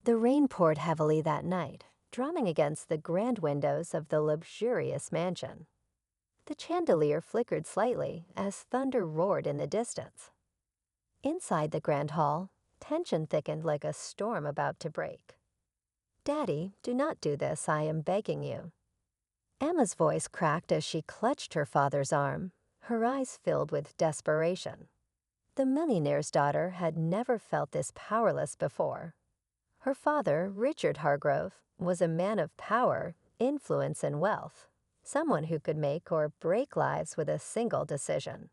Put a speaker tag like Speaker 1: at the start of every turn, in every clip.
Speaker 1: The rain poured heavily that night, drumming against the grand windows of the luxurious mansion. The chandelier flickered slightly as thunder roared in the distance. Inside the grand hall, tension thickened like a storm about to break. "Daddy, do not do this, I am begging you." Emma's voice cracked as she clutched her father's arm, her eyes filled with desperation. The millionaire's daughter had never felt this powerless before. Her father, Richard Hargrove, was a man of power, influence, and wealth, someone who could make or break lives with a single decision.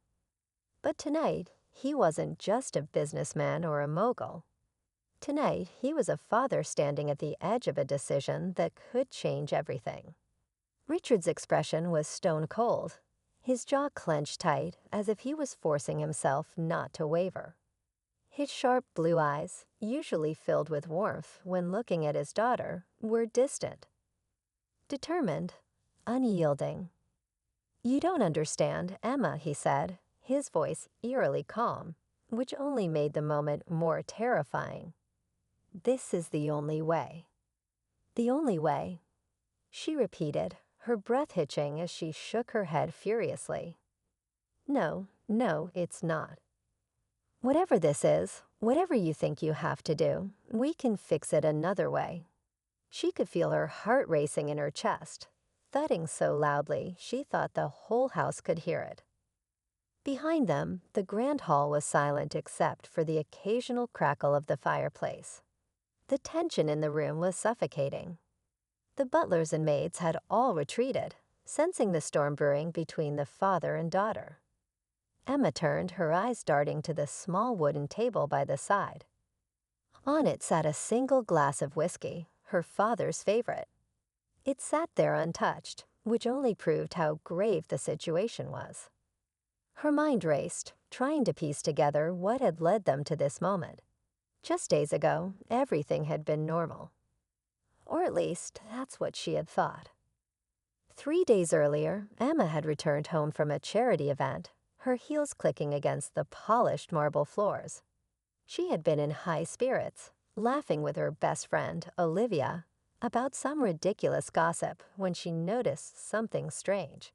Speaker 1: But tonight, he wasn't just a businessman or a mogul. Tonight, he was a father standing at the edge of a decision that could change everything. Richard's expression was stone cold, his jaw clenched tight as if he was forcing himself not to waver. His sharp blue eyes, usually filled with warmth when looking at his daughter, were distant, determined, unyielding. "You don't understand, Emma," he said, his voice eerily calm, which only made the moment more terrifying. "This is the only way." "The only way," she repeated, her breath hitching as she shook her head furiously. "No, no, it's not. Whatever this is, whatever you think you have to do, we can fix it another way." She could feel her heart racing in her chest, thudding so loudly she thought the whole house could hear it. Behind them, the grand hall was silent except for the occasional crackle of the fireplace. The tension in the room was suffocating. The butlers and maids had all retreated, sensing the storm brewing between the father and daughter. Emma turned, her eyes darting to the small wooden table by the side. On it sat a single glass of whiskey, her father's favorite. It sat there untouched, which only proved how grave the situation was. Her mind raced, trying to piece together what had led them to this moment. Just days ago, everything had been normal. Or at least, that's what she had thought. 3 days earlier, Emma had returned home from a charity event, her heels clicking against the polished marble floors. She had been in high spirits, laughing with her best friend, Olivia, about some ridiculous gossip when she noticed something strange.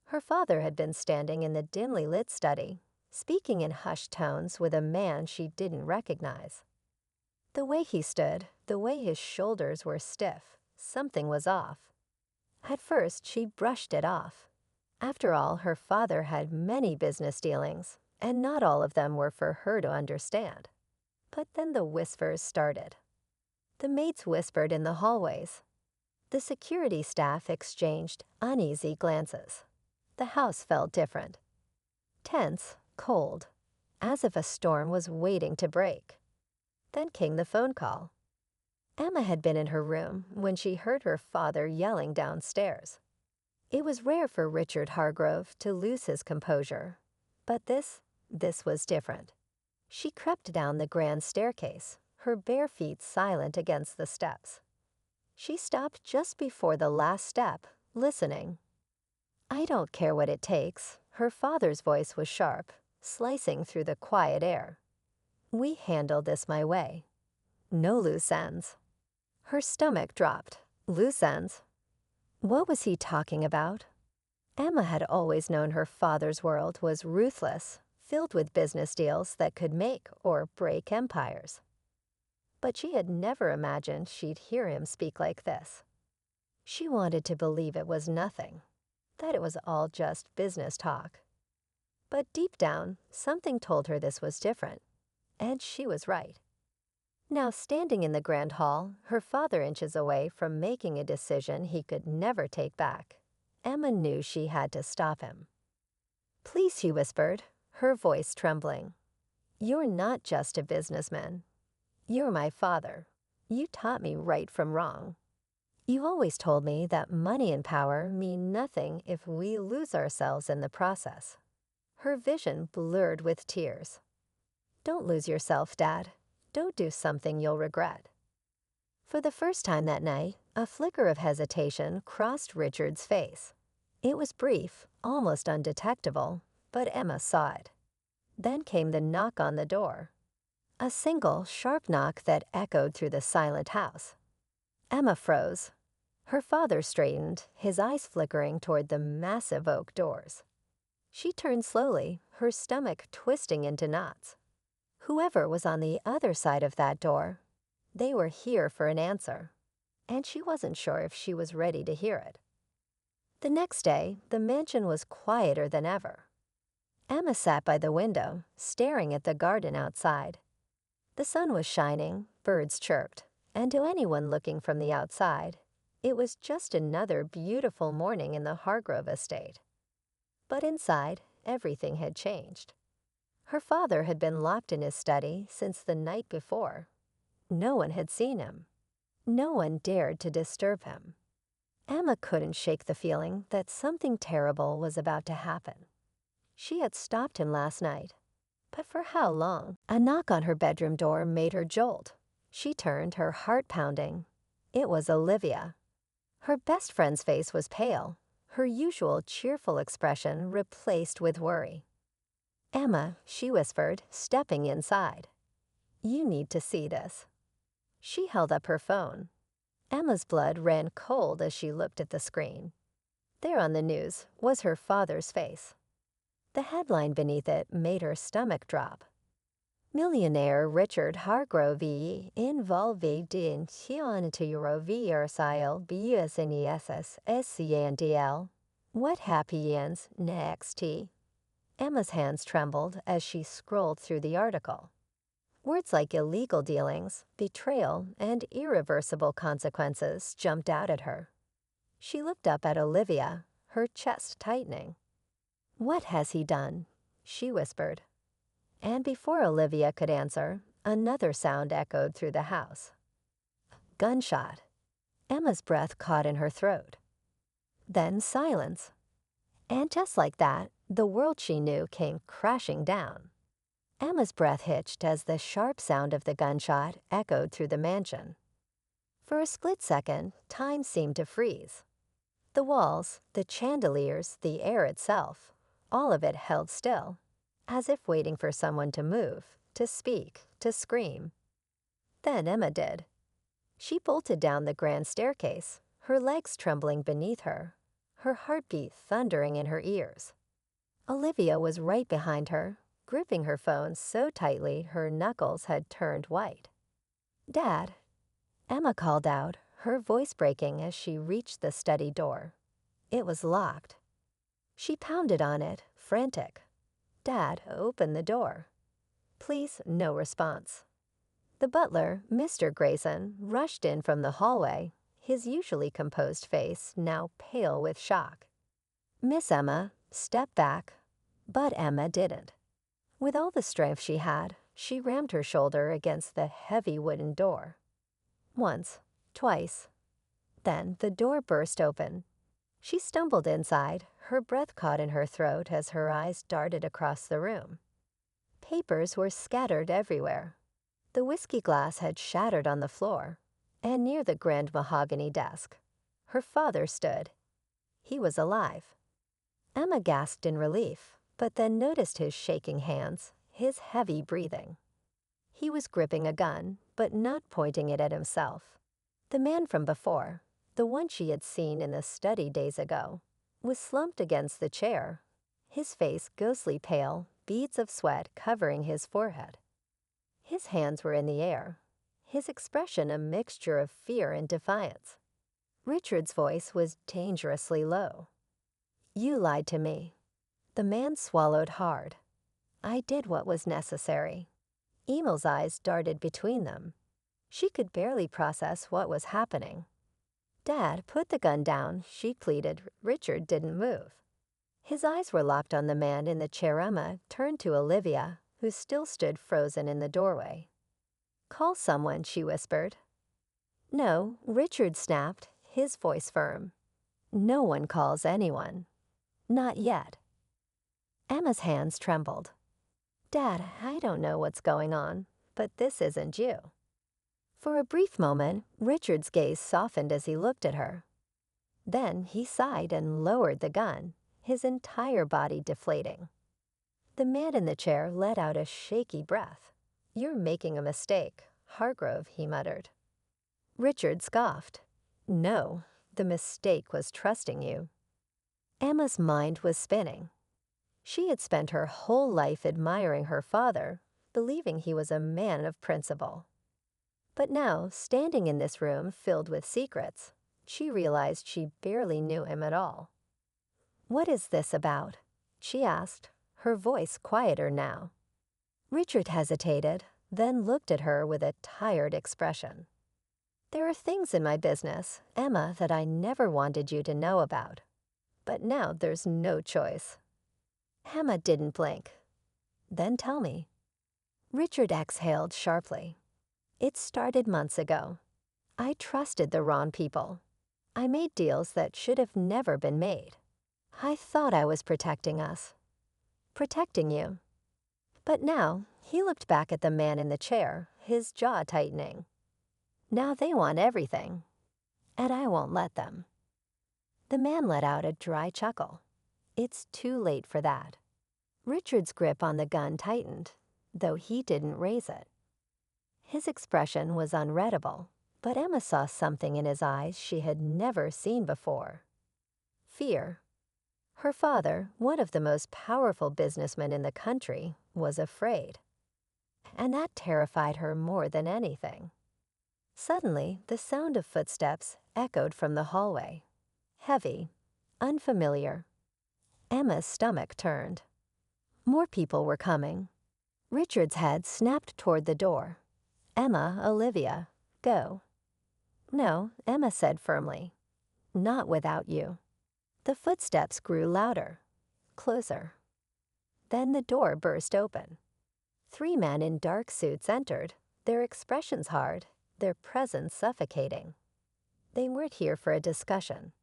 Speaker 1: Her father had been standing in the dimly lit study, speaking in hushed tones with a man she didn't recognize. The way he stood, the way his shoulders were stiff, something was off. At first, she brushed it off. After all, her father had many business dealings, and not all of them were for her to understand. But then the whispers started. The maids whispered in the hallways. The security staff exchanged uneasy glances. The house felt different. Tense, cold, as if a storm was waiting to break. Then came the phone call. Emma had been in her room when she heard her father yelling downstairs. It was rare for Richard Hargrove to lose his composure, but this was different. She crept down the grand staircase, her bare feet silent against the steps. She stopped just before the last step, listening. "I don't care what it takes," her father's voice was sharp, slicing through the quiet air. "We handle this my way. No loose ends." Her stomach dropped. Loose ends? What was he talking about? Emma had always known her father's world was ruthless, filled with business deals that could make or break empires. But she had never imagined she'd hear him speak like this. She wanted to believe it was nothing, that it was all just business talk. But deep down, something told her this was different, and she was right. Now standing in the grand hall, her father inches away from making a decision he could never take back, Emma knew she had to stop him. "Please," he whispered, her voice trembling. "You're not just a businessman. You're my father. You taught me right from wrong. You always told me that money and power mean nothing if we lose ourselves in the process." Her vision blurred with tears. "Don't lose yourself, Dad. Don't do something you'll regret." For the first time that night, a flicker of hesitation crossed Richard's face. It was brief, almost undetectable, but Emma saw it. Then came the knock on the door. A single, sharp knock that echoed through the silent house. Emma froze. Her father straightened, his eyes flickering toward the massive oak doors. She turned slowly, her stomach twisting into knots. Whoever was on the other side of that door, they were here for an answer, and she wasn't sure if she was ready to hear it. The next day, the mansion was quieter than ever. Emma sat by the window, staring at the garden outside. The sun was shining, birds chirped, and to anyone looking from the outside, it was just another beautiful morning in the Hargrove estate. But inside, everything had changed. Her father had been locked in his study since the night before. No one had seen him. No one dared to disturb him. Emma couldn't shake the feeling that something terrible was about to happen. She had stopped him last night, but for how long? A knock on her bedroom door made her jolt. She turned, her heart pounding. It was Olivia. Her best friend's face was pale, her usual cheerful expression replaced with worry. "Emma," she whispered, stepping inside. "You need to see this." She held up her phone. Emma's blood ran cold as she looked at the screen. There on the news was her father's face. The headline beneath it made her stomach drop. Millionaire Richard Hargrove involved in Euroviral business scandal. What happens next? Emma's hands trembled as she scrolled through the article. Words like illegal dealings, betrayal, and irreversible consequences jumped out at her. She looked up at Olivia, her chest tightening. "What has he done?" she whispered. And before Olivia could answer, another sound echoed through the house. Gunshot. Emma's breath caught in her throat. Then silence. And just like that, the world she knew came crashing down. Emma's breath hitched as the sharp sound of the gunshot echoed through the mansion. For a split second, time seemed to freeze. The walls, the chandeliers, the air itself, all of it held still, as if waiting for someone to move, to speak, to scream. Then Emma did. She bolted down the grand staircase, her legs trembling beneath her, her heartbeat thundering in her ears. Olivia was right behind her, gripping her phone so tightly her knuckles had turned white. "Dad," Emma called out, her voice breaking as she reached the study door. It was locked. She pounded on it, frantic. "Dad, open the door." Please, no response. The butler, Mr. Grayson, rushed in from the hallway, his usually composed face now pale with shock. Miss Emma stepped back, but Emma didn't. With all the strength she had, she rammed her shoulder against the heavy wooden door. Once, twice. Then the door burst open. She stumbled inside, her breath caught in her throat as her eyes darted across the room. Papers were scattered everywhere. The whiskey glass had shattered on the floor, and near the grand mahogany desk, her father stood. He was alive. Emma gasped in relief, but then noticed his shaking hands, his heavy breathing. He was gripping a gun, but not pointing it at himself. The man from before, the one she had seen in the study days ago, was slumped against the chair, his face ghostly pale, beads of sweat covering his forehead. His hands were in the air, his expression a mixture of fear and defiance. Richard's voice was dangerously low. "You lied to me." The man swallowed hard. "I did what was necessary." Emil's eyes darted between them. She could barely process what was happening. "Dad, put the gun down," she pleaded. Richard didn't move. His eyes were locked on the man in the chair. Emma turned to Olivia, who still stood frozen in the doorway. "Call someone," she whispered. "No," Richard snapped, his voice firm. "No one calls anyone. Not yet." Emma's hands trembled. "Dad, I don't know what's going on, but this isn't you." For a brief moment, Richard's gaze softened as he looked at her. Then he sighed and lowered the gun, his entire body deflating. The man in the chair let out a shaky breath. "You're making a mistake, Hargrove," he muttered. Richard scoffed. "No, the mistake was trusting you." Emma's mind was spinning. She had spent her whole life admiring her father, believing he was a man of principle. But now, standing in this room filled with secrets, she realized she barely knew him at all. "What is this about?" she asked, her voice quieter now. Richard hesitated, then looked at her with a tired expression. "There are things in my business, Emma, that I never wanted you to know about. But now there's no choice." Emma didn't blink. "Then tell me." Richard exhaled sharply. "It started months ago. I trusted the wrong people. I made deals that should have never been made. I thought I was protecting us. Protecting you." But now, he looked back at the man in the chair, his jaw tightening. "Now they want everything, and I won't let them." The man let out a dry chuckle. "It's too late for that." Richard's grip on the gun tightened, though he didn't raise it. His expression was unreadable, but Emma saw something in his eyes she had never seen before. Fear. Her father, one of the most powerful businessmen in the country, was afraid. And that terrified her more than anything. Suddenly, the sound of footsteps echoed from the hallway. Heavy, unfamiliar. Emma's stomach turned. More people were coming. Richard's head snapped toward the door. "Emma, Olivia, go." "No," Emma said firmly. "Not without you." The footsteps grew louder, closer. Then the door burst open. 3 men in dark suits entered, their expressions hard, their presence suffocating. They weren't here for a discussion.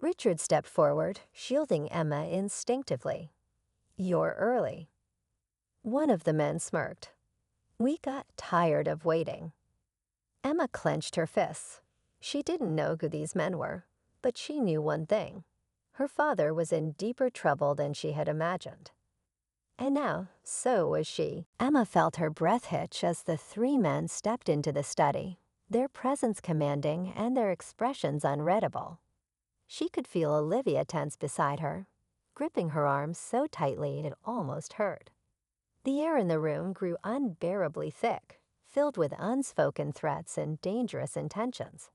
Speaker 1: Richard stepped forward, shielding Emma instinctively. "You're early." One of the men smirked. "We got tired of waiting." Emma clenched her fists. She didn't know who these men were, but she knew one thing. Her father was in deeper trouble than she had imagined. And now, so was she. Emma felt her breath hitch as the 3 men stepped into the study, their presence commanding and their expressions unreadable. She could feel Olivia tense beside her, gripping her arms so tightly it almost hurt. The air in the room grew unbearably thick, filled with unspoken threats and dangerous intentions.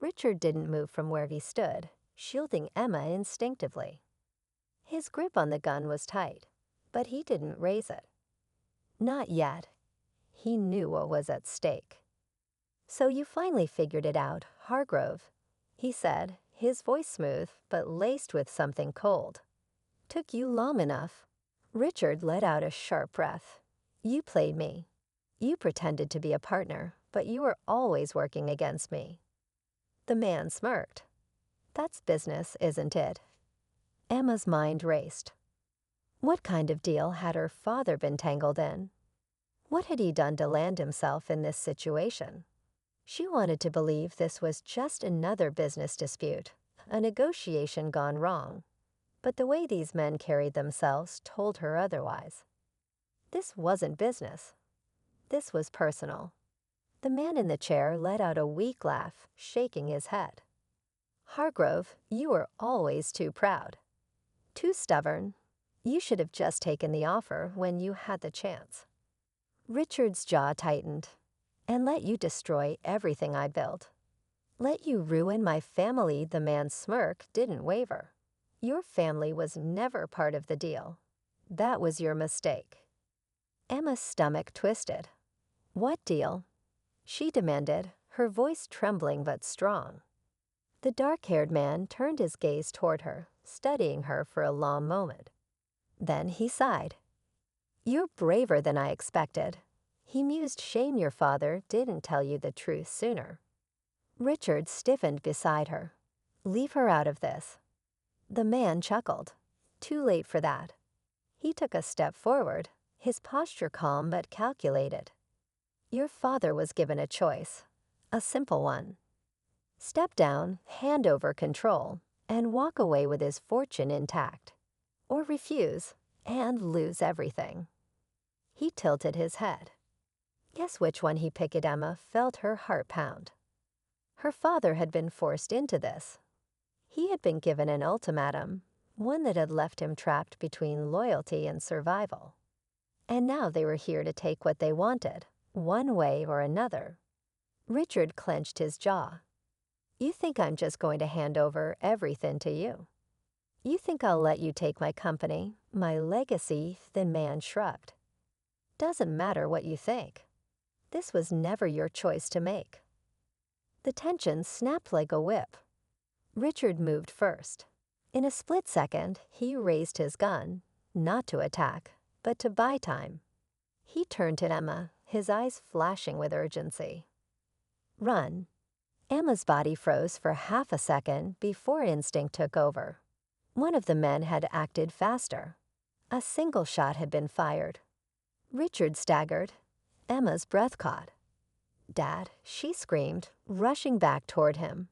Speaker 1: Richard didn't move from where he stood, shielding Emma instinctively. His grip on the gun was tight, but he didn't raise it. Not yet. He knew what was at stake. "So you finally figured it out, Hargrove," he said, his voice smooth but laced with something cold. "Took you long enough." Richard let out a sharp breath. "You played me. You pretended to be a partner, but you were always working against me." The man smirked. "That's business, isn't it?" Emma's mind raced. What kind of deal had her father been tangled in? What had he done to land himself in this situation? She wanted to believe this was just another business dispute, a negotiation gone wrong. But the way these men carried themselves told her otherwise. This wasn't business. This was personal. The man in the chair let out a weak laugh, shaking his head. "Hargrove, you were always too proud. Too stubborn. You should have just taken the offer when you had the chance." Richard's jaw tightened. "And let you destroy everything I built. Let you ruin my family." The man's smirk didn't waver. "Your family was never part of the deal. That was your mistake." Emma's stomach twisted. "What deal?" she demanded, her voice trembling but strong. The dark-haired man turned his gaze toward her, studying her for a long moment. Then he sighed. "You're braver than I expected." He mused. "Shame your father didn't tell you the truth sooner." Richard stiffened beside her. "Leave her out of this." The man chuckled. "Too late for that." He took a step forward, his posture calm but calculated. "Your father was given a choice, a simple one. Step down, hand over control, and walk away with his fortune intact. Or refuse, and lose everything." He tilted his head. Guess which one he picked? Emma felt her heart pound. Her father had been forced into this. He had been given an ultimatum, one that had left him trapped between loyalty and survival. And now they were here to take what they wanted, one way or another. Richard clenched his jaw. You think I'm just going to hand over everything to you? You think I'll let you take my company, my legacy? The man shrugged. Doesn't matter what you think. This was never your choice to make. The tension snapped like a whip. Richard moved first. In a split second, he raised his gun, not to attack, but to buy time. He turned to Emma, his eyes flashing with urgency. Run. Emma's body froze for half a second before instinct took over. One of the men had acted faster. A single shot had been fired. Richard staggered. Emma's breath caught. Dad, she screamed, rushing back toward him.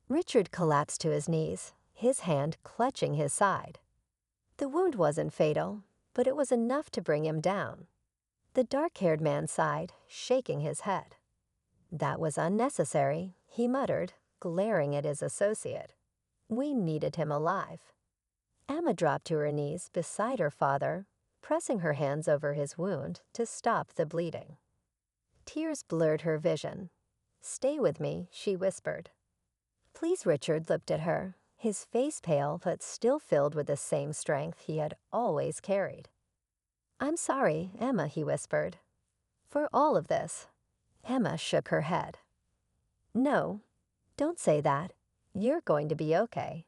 Speaker 1: Richard collapsed to his knees, his hand clutching his side. The wound wasn't fatal, but it was enough to bring him down. The dark-haired man sighed, shaking his head. That was unnecessary, he muttered, glaring at his associate. We needed him alive. Emma dropped to her knees beside her father, pressing her hands over his wound to stop the bleeding. Tears blurred her vision. Stay with me, she whispered. Please. Richard looked at her, his face pale but still filled with the same strength he had always carried. I'm sorry, Emma, he whispered. For all of this. Emma shook her head. No, don't say that. You're going to be okay.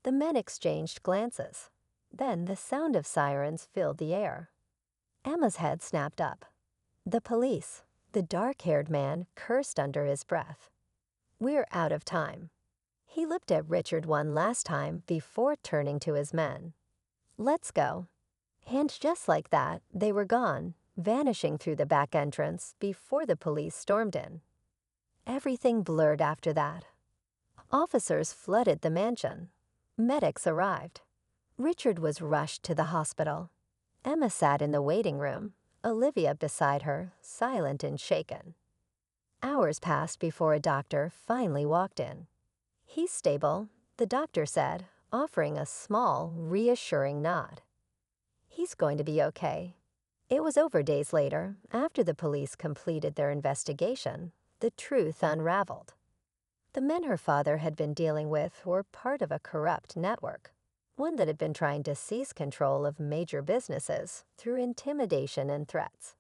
Speaker 1: The men exchanged glances. Then the sound of sirens filled the air. Emma's head snapped up. The police. The dark-haired man cursed under his breath. We're out of time. He looked at Richard one last time before turning to his men. Let's go. And just like that, they were gone, vanishing through the back entrance before the police stormed in. Everything blurred after that. Officers flooded the mansion. Medics arrived. Richard was rushed to the hospital. Emma sat in the waiting room, Olivia beside her, silent and shaken. Hours passed before a doctor finally walked in. He's stable, the doctor said, offering a small, reassuring nod. He's going to be okay. It was over days later, after the police completed their investigation, the truth unraveled. The men her father had been dealing with were part of a corrupt network, one that had been trying to seize control of major businesses through intimidation and threats.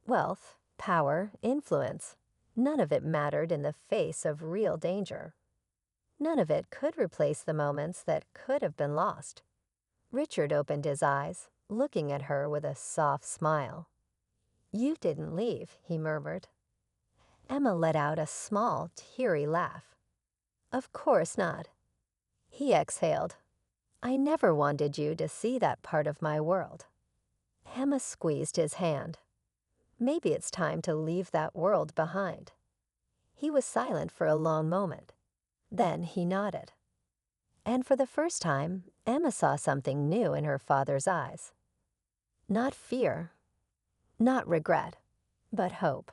Speaker 1: Wealth, power, influence, none of it mattered in the face of real danger. None of it could replace the moments that could have been lost. Richard opened his eyes, looking at her with a soft smile. You didn't leave, he murmured. Emma let out a small, teary laugh. Of course not. He exhaled. I never wanted you to see that part of my world. Emma squeezed his hand. Maybe it's time to leave that world behind. He was silent for a long moment. Then he nodded. And for the first time, Emma saw something new in her father's eyes. Not fear, not regret, but hope.